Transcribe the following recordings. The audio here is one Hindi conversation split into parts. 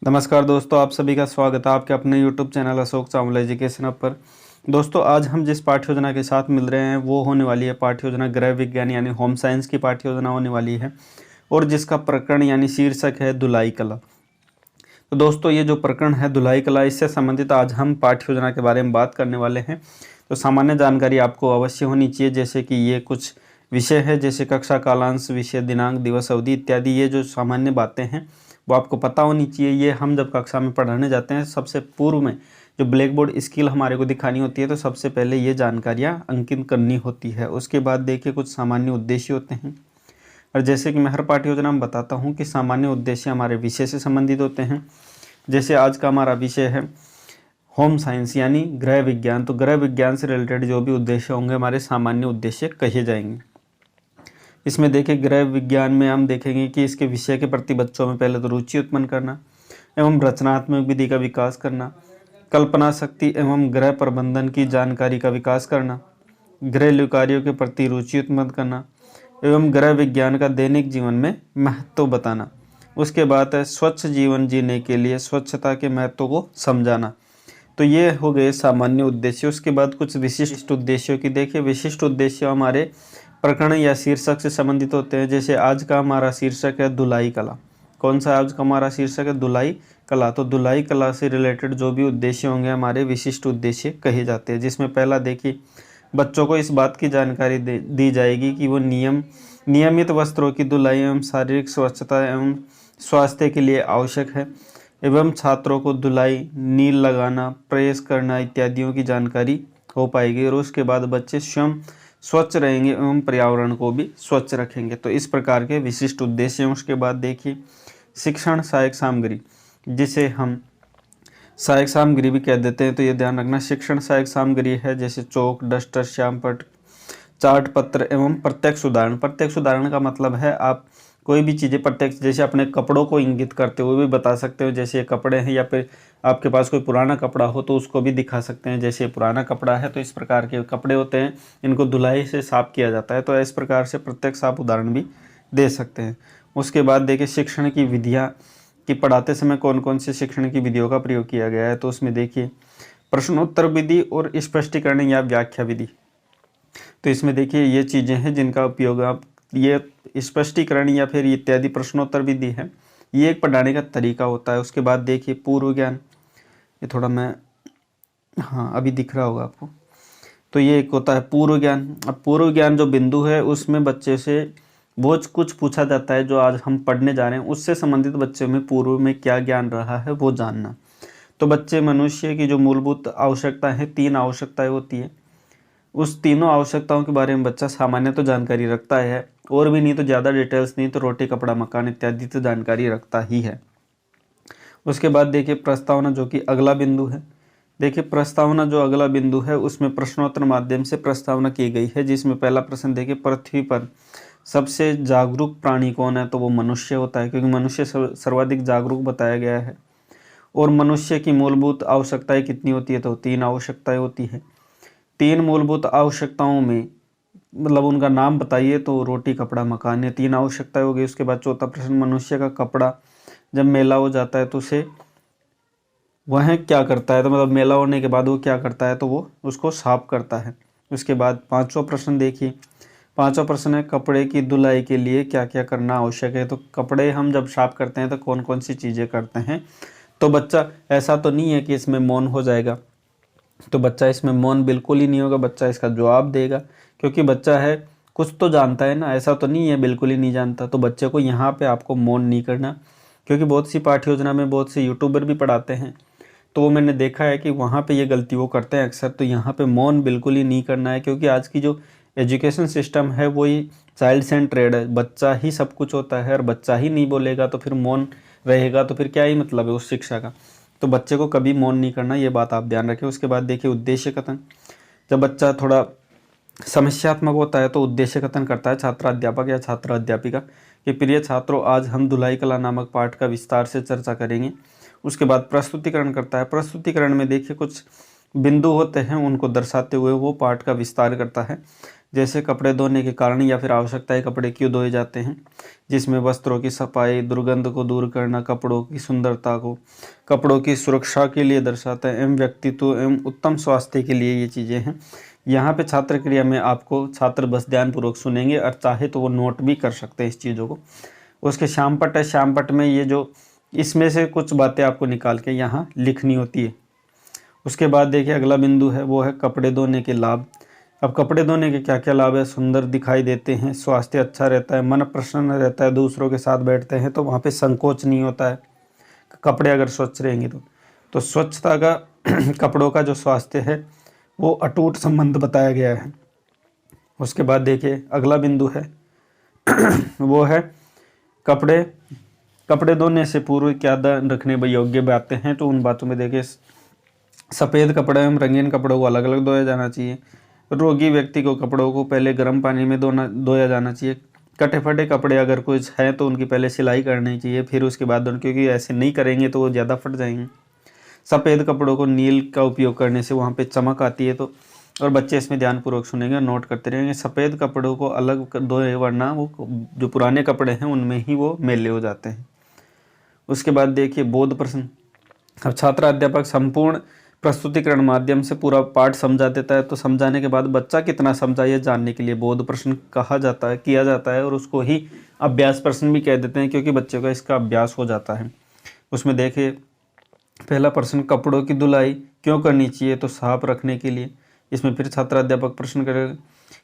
नमस्कार दोस्तों, आप सभी का स्वागत है आपके अपने YouTube channel Ashok Chawla education hub पर। दोस्तों, आज हम जिस पाठ्य योजना के साथ मिल रहे हैं वो होने वाली है पाठ्य योजना गृह विज्ञान यानी होम साइंस की पाठ्य योजना होने वाली है, और जिसका प्रकरण यानी शीर्षक है धुलाई कला। तो दोस्तों, ये जो प्रकरण है धुलाई कला, इससे संबंधित आज हम पाठ्य योजना के बारे में बात करने वाले हैं। तो सामान्य जानकारी आपको अवश्य होनी चाहिए, जैसे कि ये कुछ विषय है जैसे कक्षा, कालांश, विषय, दिनांक, दिवस, अवधि इत्यादि। ये जो सामान्य बातें हैं वो आपको पता होनी चाहिए। ये हम जब कक्षा में पढ़ाने जाते हैं सबसे पूर्व में जो ब्लैक बोर्ड स्किल हमारे को दिखानी होती है, तो सबसे पहले ये जानकारियाँ अंकित करनी होती है। उसके बाद देखिए कुछ सामान्य उद्देश्य होते हैं, और जैसे कि मैं हर पाठ्य योजना में बताता हूँ कि सामान्य उद्देश्य हमारे विषय से संबंधित होते हैं। जैसे आज का हमारा विषय है होम साइंस यानी गृह विज्ञान, तो गृह विज्ञान से रिलेटेड जो भी उद्देश्य होंगे हमारे सामान्य उद्देश्य कहे जाएंगे। इसमें देखिए गृह विज्ञान में हम देखेंगे कि इसके विषय के प्रति बच्चों में पहले तो रुचि उत्पन्न करना एवं रचनात्मक विधि का विकास करना, कल्पना शक्ति एवं गृह प्रबंधन की जानकारी का विकास करना, घरेलू कार्यों के प्रति रुचि उत्पन्न करना एवं गृह विज्ञान का दैनिक जीवन में महत्व बताना। उसके बाद है स्वच्छ जीवन जीने के लिए स्वच्छता के महत्व को समझाना। तो ये हो गए सामान्य उद्देश्य। उसके बाद कुछ विशिष्ट उद्देश्यों की देखिए। विशिष्ट उद्देश्य हमारे प्रकरण या शीर्षक से संबंधित होते हैं। जैसे आज का हमारा शीर्षक है धुलाई कला। कौन सा आज का हमारा शीर्षक है? धुलाई कला। तो धुलाई कला से रिलेटेड जो भी उद्देश्य होंगे हमारे विशिष्ट उद्देश्य कहे जाते हैं, जिसमें पहला देखिए बच्चों को इस बात की जानकारी दी जाएगी कि वो नियमित वस्त्रों की धुलाई एवं शारीरिक स्वच्छता एवं स्वास्थ्य के लिए आवश्यक है, एवं छात्रों को धुलाई, नील लगाना, प्रेस करना इत्यादियों की जानकारी हो पाएगी। और उसके बाद बच्चे स्वयं स्वच्छ रहेंगे एवं पर्यावरण को भी स्वच्छ रखेंगे। तो इस प्रकार के विशिष्ट उद्देश्य हैं। उसके बाद देखिए शिक्षण सहायक सामग्री, जिसे हम सहायक सामग्री भी कह देते हैं। तो ये ध्यान रखना, शिक्षण सहायक सामग्री है जैसे चौक, डस्टर, श्यामपट्ट, चार्ट पत्र एवं प्रत्यक्ष उदाहरण। प्रत्यक्ष उदाहरण का मतलब है आप कोई भी चीज़ें प्रत्यक्ष, जैसे अपने कपड़ों को इंगित करते हुए भी बता सकते हो, जैसे ये कपड़े हैं, या फिर आपके पास कोई पुराना कपड़ा हो तो उसको भी दिखा सकते हैं, जैसे पुराना कपड़ा है तो इस प्रकार के कपड़े होते हैं, इनको धुलाई से साफ किया जाता है। तो इस प्रकार से प्रत्यक्ष आप उदाहरण भी दे सकते हैं। उसके बाद देखिए शिक्षण की विधियाँ कि पढ़ाते समय कौन कौन सी शिक्षण की विधियों का प्रयोग किया गया है। तो उसमें देखिए प्रश्नोत्तर विधि और स्पष्टीकरण या व्याख्या विधि। तो इसमें देखिए ये चीज़ें हैं जिनका उपयोग आप, ये स्पष्टीकरण या फिर इत्यादि प्रश्नोत्तर विधि है, ये एक पढ़ाने का तरीका होता है। उसके बाद देखिए पूर्व ज्ञान, ये थोड़ा मैं अभी दिख रहा होगा आपको। तो ये एक होता है पूर्व ज्ञान। अब पूर्व ज्ञान जो बिंदु है उसमें बच्चे से वो कुछ पूछा जाता है जो आज हम पढ़ने जा रहे हैं, उससे संबंधित बच्चे में पूर्व में क्या ज्ञान रहा है वो जानना। तो बच्चे मनुष्य की जो मूलभूत आवश्यकता है, 3 आवश्यकताएं होती है, उस तीनों आवश्यकताओं के बारे में बच्चा सामान्य तो जानकारी रखता है, और भी नहीं तो ज़्यादा डिटेल्स नहीं तो रोटी, कपड़ा, मकान इत्यादि तो जानकारी रखता ही है। उसके बाद देखिए प्रस्तावना, जो कि अगला बिंदु है। देखिए प्रस्तावना जो अगला बिंदु है उसमें प्रश्नोत्तर माध्यम से प्रस्तावना की गई है, जिसमें पहला प्रश्न देखिए पृथ्वी पर सबसे जागरूक प्राणी कौन है? तो वो मनुष्य होता है, क्योंकि मनुष्य सर्वाधिक जागरूक बताया गया है। और मनुष्य की मूलभूत आवश्यकताएं कितनी होती है? तो 3 आवश्यकताएं होती है। 3 मूलभूत आवश्यकताओं में मतलब उनका नाम बताइए। तो रोटी, कपड़ा, मकान, ये 3 आवश्यकताएं हो गई। उसके बाद चौथा प्रश्न, मनुष्य का कपड़ा जब मैला हो जाता है तो उसे वह क्या करता है? तो मतलब मैला होने के बाद वो क्या करता है? तो वो उसको साफ करता है। उसके बाद 5वां प्रश्न देखिए, 5वां प्रश्न है कपड़े की धुलाई के लिए क्या क्या करना आवश्यक है। तो कपड़े हम जब साफ करते हैं तो कौन कौन सी चीज़ें करते हैं। तो बच्चा ऐसा तो नहीं है कि इसमें मौन हो जाएगा, तो बच्चा इसमें मौन बिल्कुल ही नहीं होगा, बच्चा इसका जवाब देगा, क्योंकि बच्चा है कुछ तो जानता है ना, ऐसा तो नहीं है बिल्कुल ही नहीं जानता। तो बच्चे को यहाँ पे आपको मौन नहीं करना, क्योंकि बहुत सी पाठ्य योजना में बहुत से यूट्यूबर भी पढ़ाते हैं, तो वो मैंने देखा है कि वहाँ पे ये गलती वो करते हैं अक्सर। तो यहाँ पे मौन बिल्कुल ही नहीं करना है, क्योंकि आज की जो एजुकेशन सिस्टम है वही चाइल्ड सेंट्रेड है, बच्चा ही सब कुछ होता है, और बच्चा ही नहीं बोलेगा तो फिर मौन रहेगा तो फिर क्या ही मतलब है उस शिक्षा का। तो बच्चे को कभी मौन नहीं करना, ये बात आप ध्यान रखें। उसके बाद देखिए उद्देश्य कथन, जब बच्चा थोड़ा समस्यात्मक होता है तो उद्देश्य कथन करता है छात्र अध्यापक या छात्र अध्यापिका कि प्रिय छात्रों, आज हम धुलाई कला नामक पाठ का विस्तार से चर्चा करेंगे। उसके बाद प्रस्तुतिकरण करता है। प्रस्तुतिकरण में देखिए कुछ बिंदु होते हैं, उनको दर्शाते हुए वो पाठ का विस्तार करता है। जैसे कपड़े धोने के कारण या फिर आवश्यकताएं कपड़े क्यों धोए जाते हैं, जिसमें वस्त्रों की सफाई, दुर्गंध को दूर करना, कपड़ों की सुंदरता को, कपड़ों की सुरक्षा के लिए दर्शाता है, एवं व्यक्तित्व एवं उत्तम स्वास्थ्य के लिए ये चीज़ें हैं। यहाँ पे छात्र क्रिया में आपको छात्र बस ध्यानपूर्वक सुनेंगे और चाहे तो वो नोट भी कर सकते हैं इस चीज़ों को। उसके श्यामपट्ट है, श्यामपट्ट में ये जो इसमें से कुछ बातें आपको निकाल के यहाँ लिखनी होती है। उसके बाद देखिए अगला बिंदु है वो है कपड़े धोने के लाभ। अब कपड़े धोने के क्या क्या लाभ है, सुंदर दिखाई देते हैं, स्वास्थ्य अच्छा रहता है, मन प्रसन्न रहता है, दूसरों के साथ बैठते हैं तो वहाँ पे संकोच नहीं होता है, कपड़े अगर स्वच्छ रहेंगे तो स्वच्छता का कपड़ों का जो स्वास्थ्य है वो अटूट संबंध बताया गया है। उसके बाद देखिए अगला बिंदु है वो है कपड़े धोने से पूर्व क्या ध्यान रखने योग्य बातें हैं, तो उन बातों में देखिए सफ़ेद कपड़े एवं रंगीन कपड़ों को अलग अलग धोया जाना चाहिए। रोगी व्यक्ति को कपड़ों को पहले गर्म पानी में धोया जाना चाहिए। कटे फटे कपड़े अगर कुछ हैं तो उनकी पहले सिलाई करनी चाहिए, फिर उसके बाद क्योंकि ऐसे नहीं करेंगे तो वो ज़्यादा फट जाएंगे। सफ़ेद कपड़ों को नील का उपयोग करने से वहाँ पे चमक आती है, तो और बच्चे इसमें ध्यानपूर्वक सुनेंगे, नोट करते रहेंगे। सफ़ेद कपड़ों को अलग धोए वरना वो जो पुराने कपड़े हैं उनमें ही वो मैले हो जाते हैं। उसके बाद देखिए बोध प्रश्न। अब छात्र अध्यापक संपूर्ण प्रस्तुतिकरण माध्यम से पूरा पाठ समझा देता है, तो समझाने के बाद बच्चा कितना समझा ये जानने के लिए बोध प्रश्न किया जाता है और उसको ही अभ्यास प्रश्न भी कह देते हैं, क्योंकि बच्चे का इसका अभ्यास हो जाता है। उसमें देखिए पहला प्रश्न, कपड़ों की धुलाई क्यों करनी चाहिए, तो साफ रखने के लिए। इसमें फिर छात्र अध्यापक प्रश्न करेगा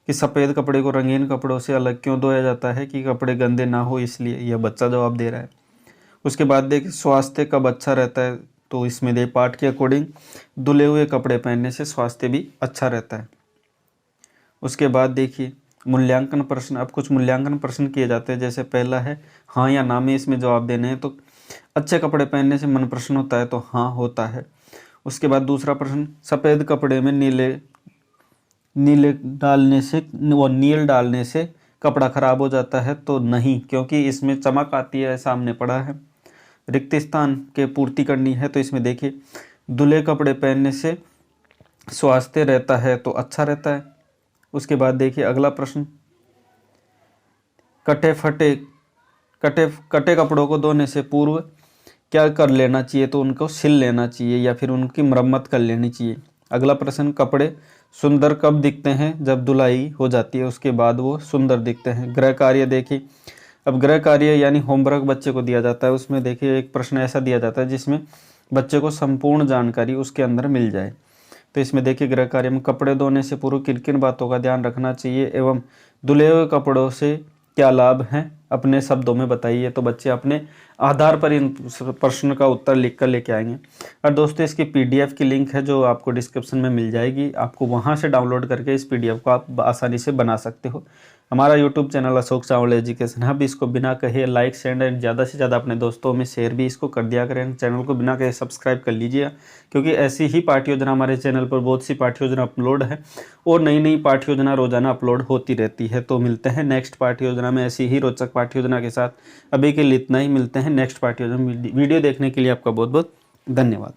कि सफ़ेद कपड़े को रंगीन कपड़ों से अलग क्यों धोया जाता है, कि कपड़े गंदे ना हो इसलिए, यह बच्चा जवाब दे रहा है। उसके बाद देखिए स्वास्थ्य कब अच्छा रहता है, तो इसमें दे पाठ के अकॉर्डिंग धुले हुए कपड़े पहनने से स्वास्थ्य भी अच्छा रहता है। उसके बाद देखिए मूल्यांकन प्रश्न। अब कुछ मूल्यांकन प्रश्न किए जाते हैं, जैसे पहला है हाँ या ना में इसमें जवाब देने हैं, तो अच्छे कपड़े पहनने से मन प्रसन्न होता है, तो हाँ होता है। उसके बाद दूसरा प्रश्न, सफ़ेद कपड़े में नील डालने से कपड़ा खराब हो जाता है, तो नहीं, क्योंकि इसमें चमक आती है, सामने पड़ा है। रिक्त स्थान के पूर्ति करनी है, तो इसमें देखिए धुले कपड़े पहनने से स्वास्थ्य रहता है, तो अच्छा रहता है। उसके बाद देखिए अगला प्रश्न, कटे कपड़ों को धोने से पूर्व क्या कर लेना चाहिए, तो उनको सिल लेना चाहिए या फिर उनकी मरम्मत कर लेनी चाहिए। अगला प्रश्न, कपड़े सुंदर कब दिखते हैं, जब धुलाई हो जाती है, उसके बाद वो सुंदर दिखते हैं। गृह कार्य देखिए, अब गृह कार्य यानी होमवर्क बच्चे को दिया जाता है, उसमें देखिए एक प्रश्न ऐसा दिया जाता है जिसमें बच्चे को संपूर्ण जानकारी उसके अंदर मिल जाए। तो इसमें देखिए गृह कार्य में कपड़े धोने से पूर्व किन किन बातों का ध्यान रखना चाहिए एवं धुले हुए कपड़ों से क्या लाभ हैं, अपने शब्दों में बताइए। तो बच्चे अपने आधार पर इन प्रश्न का उत्तर लिख कर लेके आएंगे। और दोस्तों इसकी PDF की लिंक है जो आपको डिस्क्रिप्शन में मिल जाएगी, आपको वहां से डाउनलोड करके इस PDF को आप आसानी से बना सकते हो। हमारा YouTube channel Ashok Chawla education hub, इसको बिना कहे लाइक शेयर एंड ज़्यादा से ज़्यादा अपने दोस्तों में शेयर भी इसको कर दिया करें। चैनल को बिना कहे सब्सक्राइब कर लीजिए, क्योंकि ऐसी ही पाठ्य योजना हमारे चैनल पर बहुत सी पाठ्य योजना अपलोड है और नई नई पाठ्य योजना रोजाना अपलोड होती रहती है। तो मिलते हैं नेक्स्ट पाठ्य योजना में ऐसी ही रोचक पाठ्य योजना के साथ। अभी के लिए इतना ही, मिलते हैं नेक्स्ट पाठ्य योजना। वीडियो देखने के लिए आपका बहुत बहुत धन्यवाद।